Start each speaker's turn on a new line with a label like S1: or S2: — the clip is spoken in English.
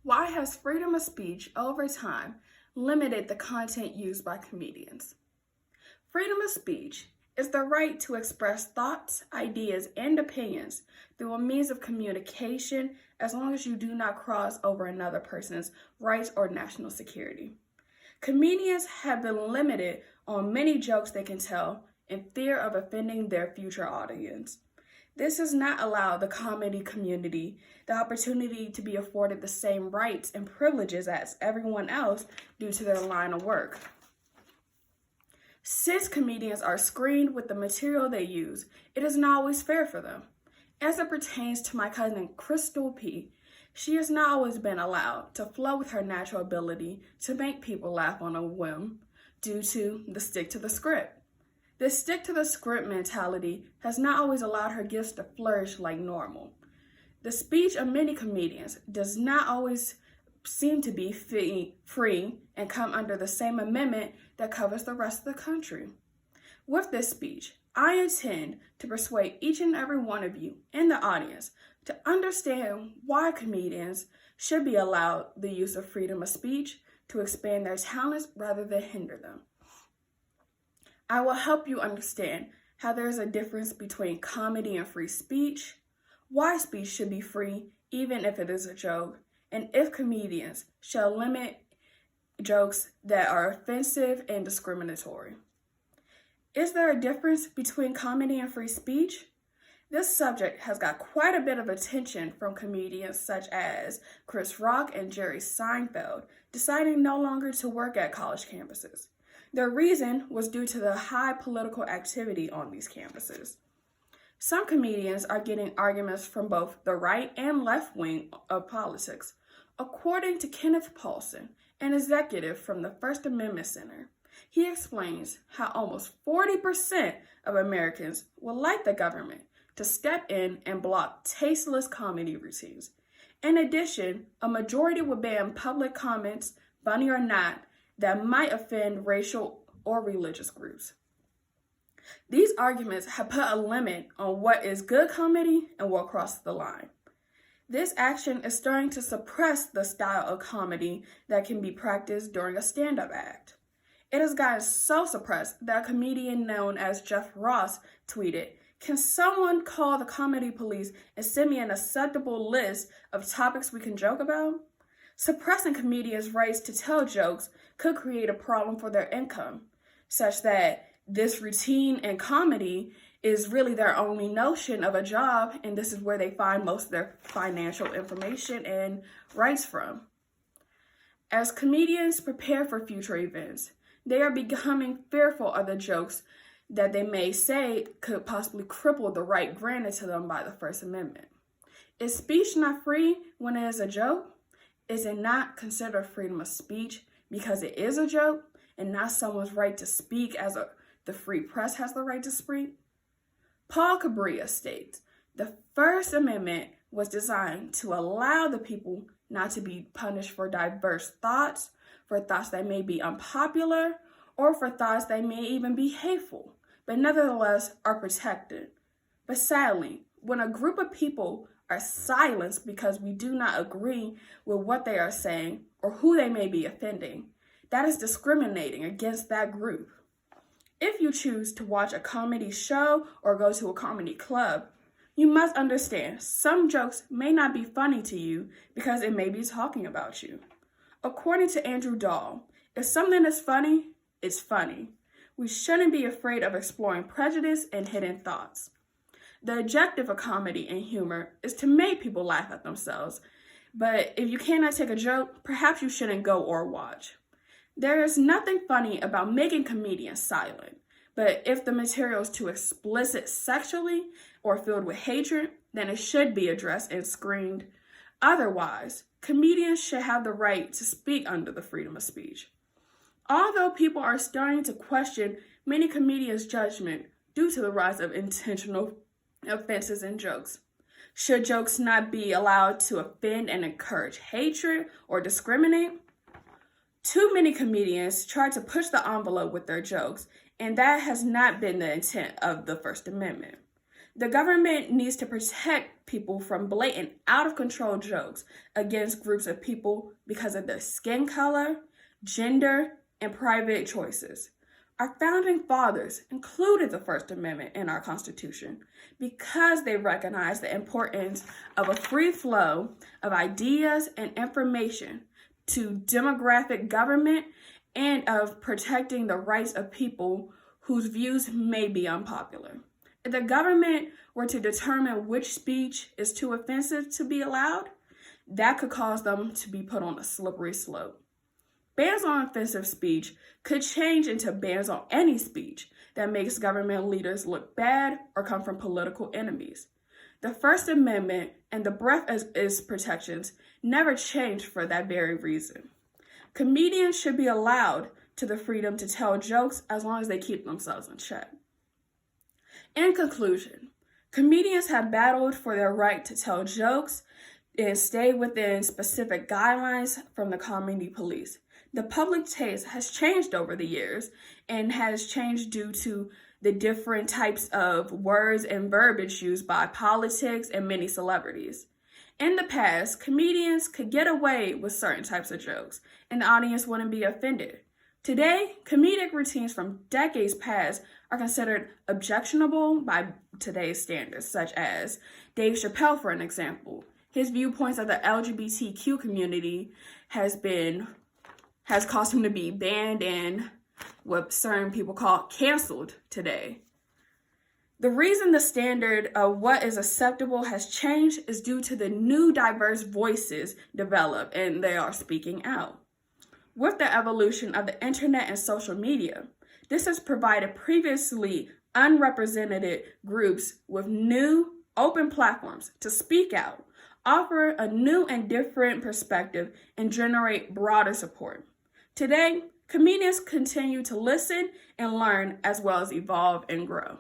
S1: Why has freedom of speech over time limited the content used by comedians? Freedom of speech is the right to express thoughts, ideas, and opinions through a means of communication as long as you do not cross over another person's rights or national security. Comedians have been limited on many jokes they can tell in fear of offending their future audience. This has not allowed the comedy community the opportunity to be afforded the same rights and privileges as everyone else due to their line of work. Since comedians are screened with the material they use, it is not always fair for them. As it pertains to my cousin Crystal P., she has not always been allowed to flow with her natural ability to make people laugh on a whim due to the stick to the script. This stick to the script mentality has not always allowed her gifts to flourish like normal. The speech of many comedians does not always seem to be free and come under the same amendment that covers the rest of the country. With this speech, I intend to persuade each and every one of you in the audience to understand why comedians should be allowed the use of freedom of speech to expand their talents rather than hinder them. I will help you understand how there is a difference between comedy and free speech, why speech should be free even if it is a joke, and if comedians shall limit jokes that are offensive and discriminatory. Is there a difference between comedy and free speech? This subject has got quite a bit of attention from comedians such as Chris Rock and Jerry Seinfeld deciding no longer to work at college campuses. Their reason was due to the high political activity on these campuses. Some comedians are getting arguments from both the right and left wing of politics. According to Kenneth Paulson, an executive from the First Amendment Center, he explains how almost 40% of Americans would like the government to step in and block tasteless comedy routines. In addition, a majority would ban public comments, funny or not, that might offend racial or religious groups. These arguments have put a limit on what is good comedy and what crosses the line. This action is starting to suppress the style of comedy that can be practiced during a stand-up act. It has gotten so suppressed that a comedian known as Jeff Ross tweeted, "Can someone call the comedy police and send me an acceptable list of topics we can joke about?" Suppressing comedians' rights to tell jokes could create a problem for their income, such that this routine and comedy is really their only notion of a job, and this is where they find most of their financial information and rights from. As comedians prepare for future events, they are becoming fearful of the jokes that they may say could possibly cripple the right granted to them by the First Amendment. Is speech not free when it is a joke? Is it not considered freedom of speech because it is a joke and not someone's right to speak as the free press has the right to speak? Paul Cabria states, "The First Amendment was designed to allow the people not to be punished for diverse thoughts, for thoughts that may be unpopular, or for thoughts that may even be hateful, but nevertheless are protected. But sadly, when a group of people are silenced because we do not agree with what they are saying or who they may be offending, that is discriminating against that group. If you choose to watch a comedy show or go to a comedy club, you must understand some jokes may not be funny to you because it may be talking about you. According to Andrew Dahl, if something is funny, it's funny. We shouldn't be afraid of exploring prejudice and hidden thoughts. The objective of comedy and humor is to make people laugh at themselves, but if you cannot take a joke, perhaps you shouldn't go or watch. There is nothing funny about making comedians silent, but if the material is too explicit sexually or filled with hatred, then it should be addressed and screened. Otherwise, comedians should have the right to speak under the freedom of speech. Although people are starting to question many comedians' judgment due to the rise of intentional offenses and jokes, should jokes not be allowed to offend and encourage hatred or discriminate? Too many comedians try to push the envelope with their jokes, and that has not been the intent of the First Amendment. The government needs to protect people from blatant, out-of-control jokes against groups of people because of their skin color, gender, and private choices. Our founding fathers included the First Amendment in our Constitution because they recognized the importance of a free flow of ideas and information to democratic government and of protecting the rights of people whose views may be unpopular. If the government were to determine which speech is too offensive to be allowed, that could cause them to be put on a slippery slope. Bans on offensive speech could change into bans on any speech that makes government leaders look bad or come from political enemies. The First Amendment and the breadth of its protections never changed for that very reason. Comedians should be allowed to the freedom to tell jokes as long as they keep themselves in check. In conclusion, comedians have battled for their right to tell jokes and stay within specific guidelines from the comedy police. The public taste has changed over the years and has changed due to the different types of words and verbiage used by politics and many celebrities. In the past, comedians could get away with certain types of jokes and the audience wouldn't be offended. Today, comedic routines from decades past are considered objectionable by today's standards, such as Dave Chappelle, for an example. His viewpoints of the LGBTQ community has caused him to be banned and what certain people call canceled today. The reason the standard of what is acceptable has changed is due to the new diverse voices developed and they are speaking out. With the evolution of the internet and social media, this has provided previously unrepresented groups with new open platforms to speak out, offer a new and different perspective, and generate broader support. Today, comedians continue to listen and learn as well as evolve and grow.